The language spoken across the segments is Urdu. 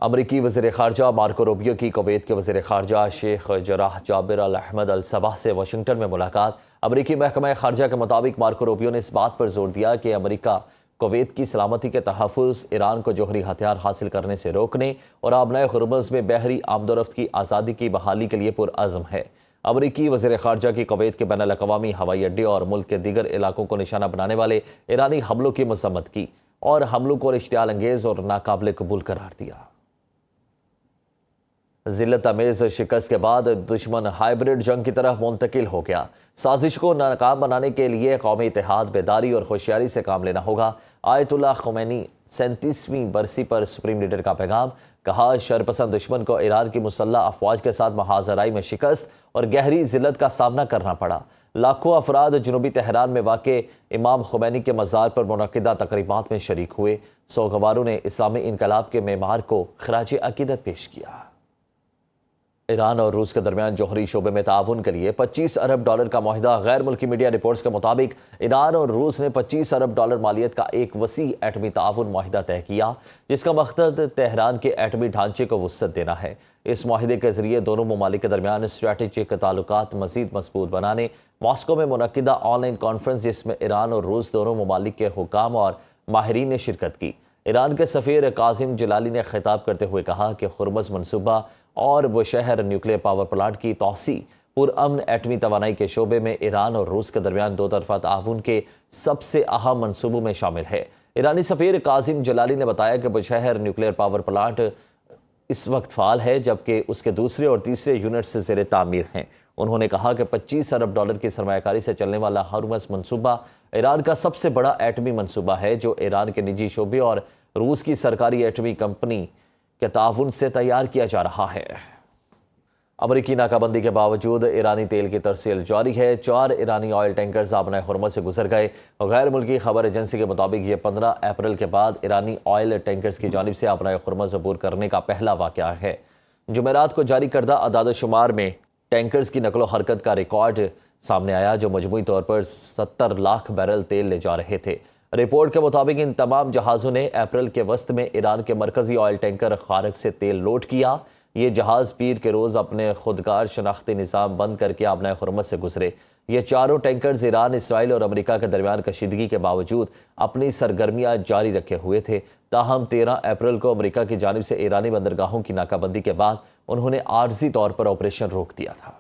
امریکی وزیر خارجہ مارکو روبیو کی کویت کے وزیر خارجہ شیخ جراح جابر الحمد الصباح سے واشنگٹن میں ملاقات۔ امریکی محکمہ خارجہ کے مطابق مارکو روبیو نے اس بات پر زور دیا کہ امریکہ کویت کی سلامتی کے تحفظ، ایران کو جوہری ہتھیار حاصل کرنے سے روکنے اور آبنائے ہرمز میں بحری آمد و رفت کی آزادی کی بحالی کے لیے پرعزم ہے۔ امریکی وزیر خارجہ کی کویت کے بین الاقوامی ہوائی اڈے اور ملک کے دیگر علاقوں کو نشانہ بنانے والے ایرانی حملوں کی مذمت کی اور حملوں کو اشتعال انگیز اور ناقابل قبول قرار دیا۔ ذلت آمیز شکست کے بعد دشمن ہائیبرڈ جنگ کی طرف منتقل ہو گیا۔ سازش کو ناکام بنانے کے لیے قومی اتحاد، بیداری اور ہوشیاری سے کام لینا ہوگا۔ آیت اللہ خمینی 37ویں برسی پر سپریم لیڈر کا پیغام، کہا شرپسند دشمن کو ایران کی مسلح افواج کے ساتھ محاذ آرائی میں شکست اور گہری ذلت کا سامنا کرنا پڑا۔ لاکھوں افراد جنوبی تہران میں واقع امام خمینی کے مزار پر منعقدہ تقریبات میں شریک ہوئے۔ سوگواروں نے اسلامی انقلاب کے معمار کو خراج عقیدت پیش کیا۔ ایران اور روس کے درمیان جوہری شعبے میں تعاون کے لیے $25 ارب کا معاہدہ۔ غیر ملکی میڈیا رپورٹس کے مطابق ایران اور روس نے $25 ارب مالیت کا ایک وسیع ایٹمی تعاون معاہدہ طے کیا، جس کا مقصد تہران کے ایٹمی ڈھانچے کو وسعت دینا ہے۔ اس معاہدے کے ذریعے دونوں ممالک کے درمیان اسٹریٹجک تعلقات مزید مضبوط بنانے ماسکو میں منعقدہ آن لائن کانفرنس، جس میں ایران اور روس دونوں ممالک کے حکام اور ماہرین نے شرکت کی۔ ایران کے سفیر قاسم جلالی نے خطاب کرتے ہوئے کہا کہ ہرمز منصوبہ اور بوشہر نیوکلیئر پاور پلانٹ کی توسیع پرامن ایٹمی توانائی کے شعبے میں ایران اور روس کے درمیان دو طرفہ تعاون کے سب سے اہم منصوبوں میں شامل ہے۔ ایرانی سفیر قاسم جلالی نے بتایا کہ بوشہر نیوکلیئر پاور پلانٹ اس وقت فعال ہے، جبکہ اس کے دوسرے اور تیسرے یونٹس زیر تعمیر ہیں۔ انہوں نے کہا کہ $25 ارب کی سرمایہ کاری سے چلنے والا ہرمز منصوبہ ایران کا سب سے بڑا ایٹمی منصوبہ ہے، جو ایران کے نجی شعبے اور روس کی سرکاری ایٹمی کمپنی کے تعاون سے تیار کیا جا رہا ہے۔ امریکی ناکہ بندی کے باوجود ایرانی تیل کی ترسیل جاری ہے۔ 4 ایرانی آئل ٹینکرز آبنائے ہرمز سے گزر گئے۔ غیر ملکی خبر ایجنسی کے مطابق یہ 15 اپریل کے بعد ایرانی آئل ٹینکرز کی جانب سے آبنائے ہرمز عبور کرنے کا پہلا واقعہ ہے۔ جمعرات کو جاری کردہ اعداد و شمار میں ٹینکرز کی نقل و حرکت کا ریکارڈ سامنے آیا، جو مجموعی طور پر 70 لاکھ بیرل تیل لے جا رہے تھے۔ رپورٹ کے مطابق ان تمام جہازوں نے اپریل کے وسط میں ایران کے مرکزی آئل ٹینکر خارق سے تیل لوڈ کیا۔ یہ جہاز پیر کے روز اپنے خودکار شناختی نظام بند کر کے آبنائے ہرمز سے گزرے۔ یہ چاروں ٹینکرز ایران، اسرائیل اور امریکہ کے درمیان کشیدگی کے باوجود اپنی سرگرمیاں جاری رکھے ہوئے تھے۔ تاہم 13 اپریل کو امریکہ کی جانب سے ایرانی بندرگاہوں کی ناکہ بندی کے بعد انہوں نے عارضی طور پر آپریشن روک دیا تھا۔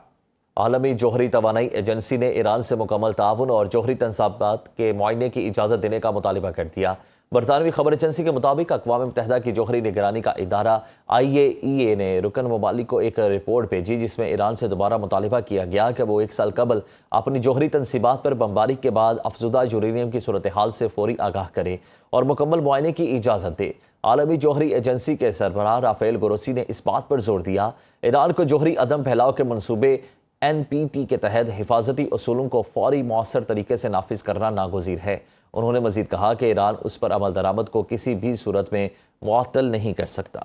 عالمی جوہری توانائی ایجنسی نے ایران سے مکمل تعاون اور جوہری تنصیبات کے معائنے کی اجازت دینے کا مطالبہ کر دیا۔ برطانوی خبر ایجنسی کے مطابق اقوام متحدہ کی جوہری نگرانی کا ادارہ IAEA نے رکن ممالک کو ایک رپورٹ بھیجی، جس میں ایران سے دوبارہ مطالبہ کیا گیا کہ وہ 1 سال قبل اپنی جوہری تنصیبات پر بمباری کے بعد افزودہ یورینیم کی صورتحال سے فوری آگاہ کرے اور مکمل معائنے کی اجازت دے۔ عالمی جوہری ایجنسی کے سربراہ رافیل گروسی نے اس بات پر زور دیا ایران کو جوہری عدم پھیلاؤ کے منصوبے NPT کے تحت حفاظتی اصولوں کو فوری مؤثر طریقے سے نافذ کرنا ناگزیر ہے۔ انہوں نے مزید کہا کہ ایران اس پر عمل درآمد کو کسی بھی صورت میں معطل نہیں کر سکتا۔